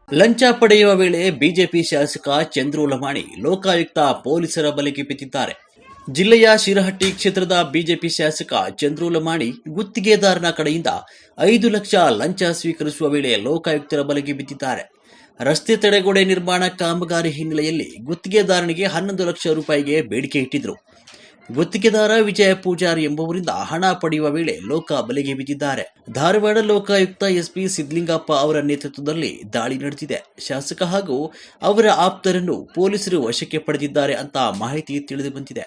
ಲಂಚ ಪಡೆಯುವ ವೇಳೆ ಬಿಜೆಪಿ ಶಾಸಕ ಚಂದ್ರು ಲಮಾಣಿ ಲೋಕಾಯುಕ್ತ ಪೊಲೀಸರ ಬಲೆಗೆ ಬಿದ್ದಿದ್ದಾರೆ. ಜಿಲ್ಲೆಯ ಶಿರಹಟ್ಟಿ ಕ್ಷೇತ್ರದ ಬಿಜೆಪಿ ಶಾಸಕ ಚಂದ್ರು ಲಮಾಣಿ ಗುತ್ತಿಗೆದಾರನ ಕಡೆಯಿಂದ 5 ಲಕ್ಷ ಲಂಚ ಸ್ವೀಕರಿಸುವ ವೇಳೆ ಲೋಕಾಯುಕ್ತರ ಬಲೆಗೆ ಬಿದ್ದಿದ್ದಾರೆ. ರಸ್ತೆ ತಡೆಗೋಡೆ ನಿರ್ಮಾಣ ಕಾಮಗಾರಿ ಹಿನ್ನೆಲೆಯಲ್ಲಿ ಗುತ್ತಿಗೆದಾರನಿಗೆ 11 ಲಕ್ಷ ರೂಪಾಯಿಗೆ ಬೇಡಿಕೆ ಇಟ್ಟಿದ್ರು. ಗುತ್ತಿಗೆದಾರ ವಿಜಯ ಪೂಜಾರಿ ಎಂಬುವರಿಂದ ಹಣ ಪಡೆಯುವ ವೇಳೆ ಲೋಕ ಬಲೆಗೆ ಬಿದ್ದಿದ್ದಾರೆ. ಧಾರವಾಡ ಲೋಕಾಯುಕ್ತ ಎಸ್ಪಿ ಸಿದ್ಲಿಂಗಪ್ಪ ಅವರ ನೇತೃತ್ವದಲ್ಲಿ ದಾಳಿ ನಡೆದಿದೆ. ಶಾಸಕ ಹಾಗೂ ಅವರ ಆಪ್ತರನ್ನು ಪೊಲೀಸರು ವಶಕ್ಕೆ ಪಡೆದಿದ್ದಾರೆ ಅಂತ ಮಾಹಿತಿ ತಿಳಿದು ಬಂದಿದೆ.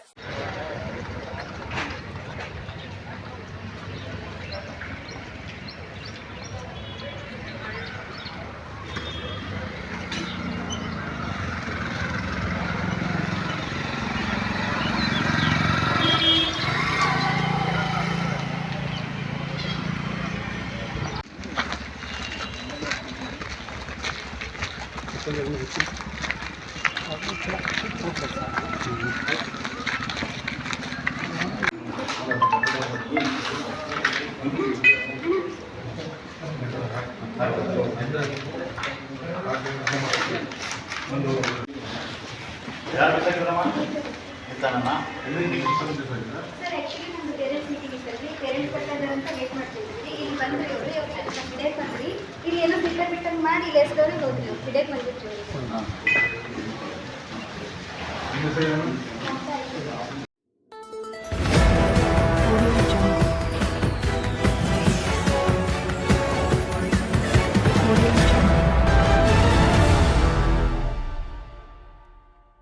ಮಾಡಿ